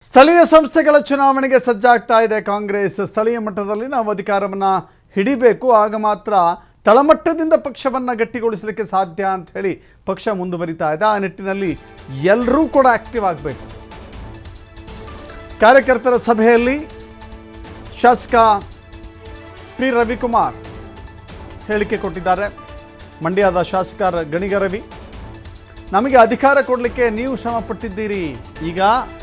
ಸ್ಥಳೀಯ ಸಂಸ್ಥೆಗಳ ಚುನಾವಣೆಗೆ ಸಜ್ಜಾಗ್ತಾ ಇದೆ ಕಾಂಗ್ರೆಸ್. ಸ್ಥಳೀಯ ಮಟ್ಟದಲ್ಲಿ ನಾವು ಅಧಿಕಾರವನ್ನು ಹಿಡಿಬೇಕು, ಆಗ ಮಾತ್ರ ತಳಮಟ್ಟದಿಂದ ಪಕ್ಷವನ್ನು ಗಟ್ಟಿಗೊಳಿಸಲಿಕ್ಕೆ ಸಾಧ್ಯ ಅಂತ ಹೇಳಿ ಪಕ್ಷ ಮುಂದುವರಿತಾ ಇದೆ. ಆ ನಿಟ್ಟಿನಲ್ಲಿ ಎಲ್ಲರೂ ಕೂಡ ಆಕ್ಟಿವ್ ಆಗಬೇಕು. ಕಾರ್ಯಕರ್ತರ ಸಭೆಯಲ್ಲಿ ಶಾಸಕ ಪಿ ರವಿಕುಮಾರ್ ಹೇಳಿಕೆ ಕೊಟ್ಟಿದ್ದಾರೆ. ಮಂಡ್ಯದ ಶಾಸಕ ಗಣಿಗ ರವಿ, ನಮಗೆ ಅಧಿಕಾರ ಕೊಡಲಿಕ್ಕೆ ನೀವು ಶ್ರಮ ಪಟ್ಟಿದ್ದೀರಿ, ಈಗ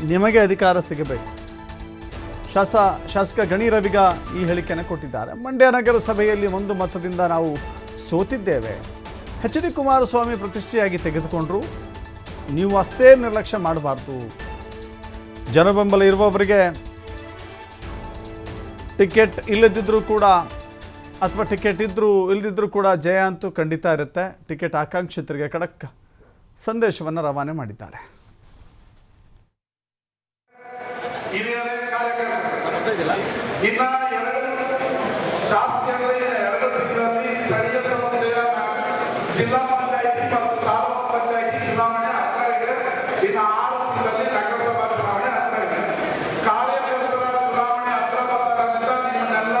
ನಿಮಗೆ ಅಧಿಕಾರ ಸಿಗಬೇಕು. ಶಾಸಕ ಗಣಿ ರವಿಗ ಈ ಹೇಳಿಕೆಯನ್ನು ಕೊಟ್ಟಿದ್ದಾರೆ. ಮಂಡ್ಯ ನಗರ ಸಭೆಯಲ್ಲಿ ಒಂದು ಮತದಿಂದ ನಾವು ಸೋತಿದ್ದೇವೆ. ಎಚ್ ಡಿ ಕುಮಾರಸ್ವಾಮಿ ಪ್ರತಿಷ್ಠೆಯಾಗಿ ತೆಗೆದುಕೊಂಡ್ರು, ನೀವು ಅಷ್ಟೇ ನಿರ್ಲಕ್ಷ್ಯ ಮಾಡಬಾರ್ದು. ಜನಬೆಂಬಲ ಇರುವವರಿಗೆ ಟಿಕೆಟ್ ಇಲ್ಲದಿದ್ದರೂ ಕೂಡ ಅಥವಾ ಟಿಕೆಟ್ ಇಲ್ಲದಿದ್ದರೂ ಕೂಡ ಜಯ ಅಂತೂ ಖಂಡಿತ ಇರುತ್ತೆ. ಟಿಕೆಟ್ ಆಕಾಂಕ್ಷಿತರಿಗೆ ಖಡಕ್ ಸಂದೇಶವನ್ನು ರವಾನೆ ಮಾಡಿದ್ದಾರೆ. ಜಿಲ್ಲಾ ಪಂಚಾಯತಿ ಮತ್ತು ತಾಲೂಕು ಪಂಚಾಯತಿ ಚುನಾವಣೆ ಹತ್ರ ಇದೆ. ಇನ್ನು 6 ತಿಂಗಳಲ್ಲಿ ನಗರಸಭಾ ಚುನಾವಣೆ ಹತ್ರ ಇದೆ. ಕಾರ್ಯಕರ್ತರ ಚುನಾವಣೆ ಹತ್ರ ಬರ್ತಾರಂತ ನಿಮ್ಮನ್ನೆಲ್ಲ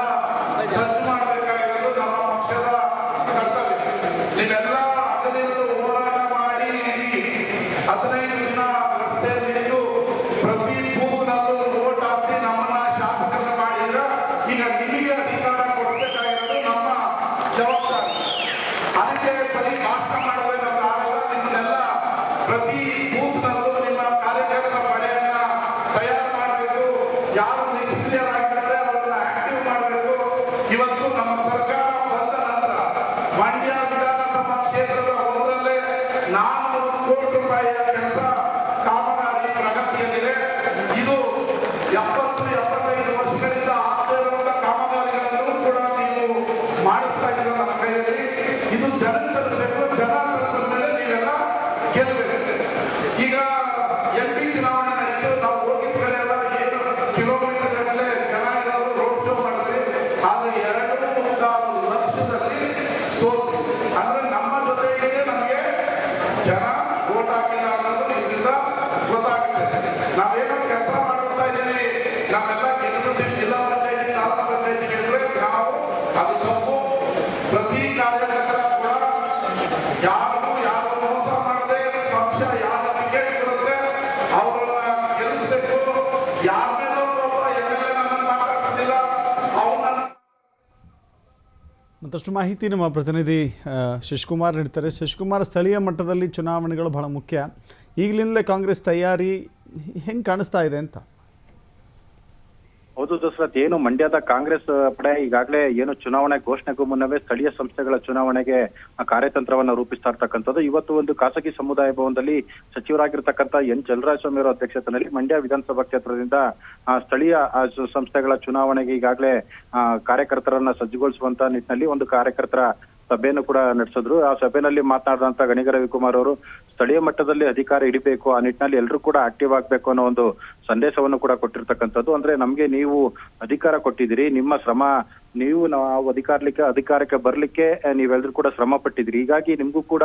ಸಜ್ಜು ಮಾಡಬೇಕಾಗಿರೋದು ನಮ್ಮ ಪಕ್ಷದ ಕರ್ತವ್ಯ. ನೀವೆಲ್ಲ ಹಗಲಿರುಳು ಹೋರಾಟ ಮಾಡಿ 15 ದಿನ ರಸ್ತೆ ಬಿಟ್ಟು ಪ್ರತಿ ಬೂತ್ನಲ್ಲೂ ವೋಟ್ ಹಾಕಿಸಿ ನಮ್ಮನ್ನ ಶಾಸಕರನ್ನ ಮಾಡಿದ್ರ ಈಗ ನಿಮಗೆ ಅಧಿಕಾರ ಕೊಡಬೇಕಾಗಿರೋದು ನಮ್ಮ ಜವಾಬ್ದಾರಿ. ಅದಕ್ಕೆ ಬರೀ ಭಾಷಣ ಮಾಡಬೇಕಾದ ಆಗಲ್ಲ. ನಿಮ್ಮನ್ನೆಲ್ಲ ಪ್ರತಿ ಬೂತ್ನಲ್ಲೂ ನಿಮ್ಮ ಕಾರ್ಯಕರ್ತರ ಪಡೆಯನ್ನ ತಯಾರು ಮಾಡಬೇಕು. ಯಾರು ನಿಷ್ಕ್ರಿಯರಾಗಿದ್ದಾರೆ ಅವರನ್ನ ಆಕ್ಟಿವ್ ಮಾಡಬೇಕು. ಇವತ್ತು ನಮ್ಮ ಸರ್ಕಾರ ಬಂದ ನಂತರ ಮಂಡ್ಯ ವಿಧಾನಸಭಾ ಕ್ಷೇತ್ರದ ಒಂದರಲ್ಲೇ 400 ಕೋಟಿ ರೂಪಾಯಿಯ ಕೆಲಸ ಕಾಮಗಾರಿ ಪ್ರಗತಿಯಲ್ಲಿದೆ. ಇದು 70-75 ವರ್ಷಗಳಿಂದ ಆಗ್ತಿರುವಂತಹ ಕಾಮಗಾರಿಗಳನ್ನು ಕೂಡ ನೀವು ಮಾಡಿಸ್ತಾ ಇದ್ದೀರ ನಮ್ಮ ಕೈಯಲ್ಲಿ. ಇದು ಜನ ತಲುಪಬೇಕು. ಜನ ತಲುಪಿದ ಮೇಲೆ ನೀವೆಲ್ಲ ಗೆಲ್ಲಬೇಕು. ಈಗ MP ಚುನಾವಣೆ ನಡೀತು. ನಾವು ಹೋಗಿದ ಕಡೆ ಎಲ್ಲ 7 ಕಿಲೋಮೀಟರ್ ಗಟ್ಟಲೆ ಜನ ಎಲ್ಲರೂ ರೋಡ್ ಶೋ ಮಾಡಿದ್ವಿ. ಆದ್ರೆ 2.25 ಲಕ್ಷದಲ್ಲಿ ಸೋತು. ಅಂದ್ರೆ ನಮ್ಮ ಜೊತೆಗೆ ನಮಗೆ ಜನ ವೋಟ್ ಹಾಕಿಲ್ಲ ಅನ್ನೋದು ಇದರಿಂದ ಗೊತ್ತಾಗುತ್ತೆ. ನಾವೇನೋ ಕೆಲಸ ಮಾಡ್ತಾ ಇದ್ದೀವಿ, ನಾವೆಲ್ಲ ಗೆದ್ದಿರ್ತೀವಿ ಜಿಲ್ಲಾ ಪಂಚಾಯತಿ ತಾಲೂಕು ಪಂಚಾಯತಿ ಗೆದ್ರೆ ನಾವು ಅದು ತಪ್ಪು. ಪ್ರತಿ ಕಾರ್ಯಕರ್ತರ ಕೂಡ ಯಾರು ಮೋಸ ಮಾಡದೆ ಪಕ್ಷ ಯಾರು ಟಿಕೆಟ್ ಕೊಡುತ್ತೆ ಅವರನ್ನ ಗೆಲ್ಲಿಸಬೇಕು. ಯಾರ ಮೇಲೂ ಒಬ್ಬ MLA ನನ್ನ ಮಾತಾಡಿಸಲಿಲ್ಲ, ಅವನನ್ನ. ಮತ್ತಷ್ಟು ಮಾಹಿತಿ ನಮ್ಮ ಪ್ರತಿನಿಧಿ ಶಶಿಕುಮಾರ್ ನೀಡ್ತಾರೆ. ಶಶಿಕುಮಾರ್, ಸ್ಥಳೀಯ ಮಟ್ಟದಲ್ಲಿ ಚುನಾವಣೆಗಳು ಬಹಳ ಮುಖ್ಯ. ಈಗಲಿಂದಲೇ ಕಾಂಗ್ರೆಸ್ ತಯಾರಿ ಹೆಂಗೆ ಕಾಣಿಸ್ತಾ ಇದೆ ಅಂತ? ಹೌದು ದಸರಥ್, ಏನು ಮಂಡ್ಯದ ಕಾಂಗ್ರೆಸ್ ಪಡೆ ಈಗಾಗಲೇ ಏನು ಚುನಾವಣೆ ಘೋಷಣೆಗೂ ಮುನ್ನವೇ ಸ್ಥಳೀಯ ಸಂಸ್ಥೆಗಳ ಚುನಾವಣೆಗೆ ಕಾರ್ಯತಂತ್ರವನ್ನು ರೂಪಿಸ್ತಾ ಇರ್ತಕ್ಕಂಥದ್ದು. ಇವತ್ತು ಒಂದು ಖಾಸಗಿ ಸಮುದಾಯ ಭವನದಲ್ಲಿ ಸಚಿವರಾಗಿರ್ತಕ್ಕಂಥ ಎನ್ ಚಲರಾಯಸ್ವಾಮಿ ಅವರ ಅಧ್ಯಕ್ಷತೆಯಲ್ಲಿ ಮಂಡ್ಯ ವಿಧಾನಸಭಾ ಕ್ಷೇತ್ರದಿಂದ ಸ್ಥಳೀಯ ಸಂಸ್ಥೆಗಳ ಚುನಾವಣೆಗೆ ಈಗಾಗಲೇ ಕಾರ್ಯಕರ್ತರನ್ನ ಸಜ್ಜುಗೊಳಿಸುವಂತ ನಿಟ್ಟಿನಲ್ಲಿ ಒಂದು ಕಾರ್ಯಕರ್ತರ ಸಭೆಯನ್ನು ಕೂಡ ನಡೆಸಿದ್ರು. ಆ ಸಭೆಯಲ್ಲಿ ಮಾತನಾಡಿದಂತ ಗಣಿಗ ರವಿಕುಮಾರ್ ಅವರು ಸ್ಥಳೀಯ ಮಟ್ಟದಲ್ಲಿ ಅಧಿಕಾರ ಹಿಡಿಬೇಕು, ಆ ನಿಟ್ಟಿನಲ್ಲಿ ಎಲ್ಲರೂ ಕೂಡ ಆಕ್ಟಿವ್ ಆಗ್ಬೇಕು ಅನ್ನೋ ಒಂದು ಸಂದೇಶವನ್ನು ಕೂಡ ಕೊಟ್ಟಿರ್ತಕ್ಕಂಥದ್ದು. ಅಂದ್ರೆ ನಮ್ಗೆ ನೀವು ಅಧಿಕಾರ ಕೊಟ್ಟಿದ್ದೀರಿ, ನಿಮ್ಮ ಶ್ರಮ, ನೀವು ನಾವು ಅಧಿಕಾರಕ್ಕೆ ಬರ್ಲಿಕ್ಕೆ ನೀವೆಲ್ಲರೂ ಕೂಡ ಶ್ರಮ ಪಟ್ಟಿದ್ರಿ, ಹೀಗಾಗಿ ನಿಮ್ಗೂ ಕೂಡ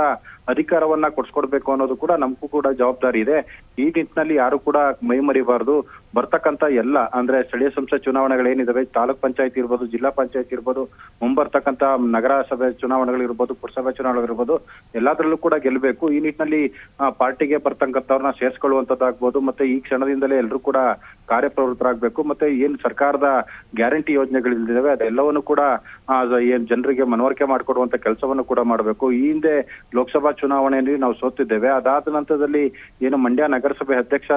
ಅಧಿಕಾರವನ್ನ ಕೊಡ್ಸ್ಕೊಡ್ಬೇಕು ಅನ್ನೋದು ಕೂಡ ನಮಗೂ ಕೂಡ ಜವಾಬ್ದಾರಿ ಇದೆ. ಈ ನಿಟ್ಟಿನಲ್ಲಿ ಯಾರು ಕೂಡ ಮೈ ಮರಿಬಾರ್ದು. ಬರ್ತಕ್ಕಂಥ ಎಲ್ಲ ಅಂದ್ರೆ ಸ್ಥಳೀಯ ಸಂಸ್ಥೆ ಚುನಾವಣೆಗಳೇನಿದಾವೆ, ತಾಲೂಕ್ ಪಂಚಾಯತಿ ಇರ್ಬೋದು, ಜಿಲ್ಲಾ ಪಂಚಾಯತಿ ಇರ್ಬೋದು, ಮುಂಬರ್ತಕ್ಕಂಥ ನಗರಸಭೆ ಚುನಾವಣೆಗಳಿರ್ಬೋದು, ಪುರಸಭೆ ಚುನಾವಣೆಗಳಿರ್ಬೋದು, ಎಲ್ಲದರಲ್ಲೂ ಕೂಡ ಗೆಲ್ಲಬೇಕು. ಈ ನಿಟ್ಟಿನಲ್ಲಿ ಪಾರ್ಟಿಗೆ ಬರ್ತಕ್ಕಂಥವ್ರನ್ನ ಸೇರ್ಸ್ಕೊಳ್ಳುವಂತದ್ದಾಗ್ಬೋದು. ಮತ್ತೆ ಈ ಕ್ಷಣದಿಂದಲೇ ಎಲ್ಲರೂ ಕೂಡ ಕಾರ್ಯಪ್ರವೃತ್ತರಾಗಬೇಕು. ಮತ್ತೆ ಏನ್ ಸರ್ಕಾರದ ಗ್ಯಾರಂಟಿ ಯೋಜನೆಗಳಿದ್ದಾವೆ ಅದೆಲ್ಲವನ್ನು ಕೂಡ ಏನ್ ಜನರಿಗೆ ಮನವರಿಕೆ ಮಾಡಿಕೊಡುವಂತ ಕೆಲಸವನ್ನು ಕೂಡ ಮಾಡಬೇಕು. ಈ ಹಿಂದೆ ಲೋಕಸಭಾ ಚುನಾವಣೆಯಲ್ಲಿ ನಾವು ಸೋತಿದ್ದೇವೆ. ಅದಾದ ನಂತರದಲ್ಲಿ ಏನು ಮಂಡ್ಯ ನಗರಸಭೆ ಅಧ್ಯಕ್ಷ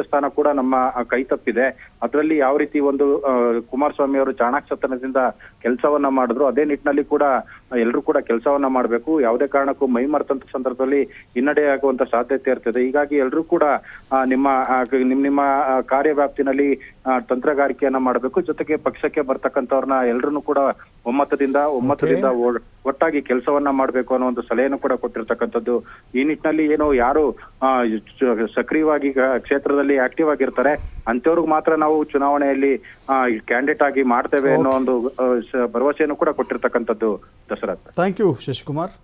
ಸ್ಥಾನ ಕೂಡ ನಮ್ಮ ಕೈ ತಪ್ಪಿದೆ. ಅದರಲ್ಲಿ ಯಾವ ರೀತಿ ಒಂದು ಕುಮಾರಸ್ವಾಮಿ ಅವರು ಚಾಣಾಕ್ಷತನದಿಂದ ಕೆಲಸವನ್ನ ಮಾಡಿದ್ರು, ಅದೇ ನಿಟ್ಟಿನಲ್ಲಿ ಕೂಡ ಎಲ್ಲರೂ ಕೂಡ ಕೆಲಸವನ್ನ ಮಾಡಬೇಕು. ಯಾವುದೇ ಕಾರಣಕ್ಕೂ ಮೈ ಮರೆತಂತ ಸಂದರ್ಭದಲ್ಲಿ ಹಿನ್ನಡೆಯಾಗುವಂತ ಸಾಧ್ಯತೆ ಇರ್ತದೆ. ಹೀಗಾಗಿ ಎಲ್ಲರೂ ಕೂಡ ನಿಮ್ಮ ಕಾರ್ಯವ್ಯಾಪ್ತಿನಲ್ಲಿ ತಂತ್ರಗಾರಿಕೆಯನ್ನ ಮಾಡಬೇಕು. ಜೊತೆಗೆ ಪಕ್ಷಕ್ಕೆ ಬರ್ತಕ್ಕಂಥವ್ರನ್ನ ಎಲ್ಲರನ್ನು ಕೂಡ ಒಮ್ಮತದಿಂದ ಒಟ್ಟಾಗಿ ಕೆಲಸವನ್ನ ಮಾಡಬೇಕು ಅನ್ನೋ ಒಂದು ಸಲಹೆಯನ್ನು ಕೂಡ ಕೊಟ್ಟಿರ್ತಕ್ಕಂಥದ್ದು. ಈ ನಿಟ್ಟಿನಲ್ಲಿ ಏನು ಯಾರು ಸಕ್ರಿಯವಾಗಿ ಕ್ಷೇತ್ರದಲ್ಲಿ ಆಕ್ಟಿವ್ ಆಗಿರ್ತಾರೆ ಅಂತವ್ರಿಗೆ ಮಾತ್ರ ನಾವು ಚುನಾವಣೆಯಲ್ಲಿ ಕ್ಯಾಂಡಿಡೇಟ್ ಆಗಿ ಮಾಡ್ತೇವೆ ಅನ್ನೋ ಒಂದು ಭರವಸೆಯನ್ನು ಕೂಡ ಕೊಟ್ಟಿರ್ತಕ್ಕಂಥದ್ದು. ದಸರಾ. Thank you Shashikumar.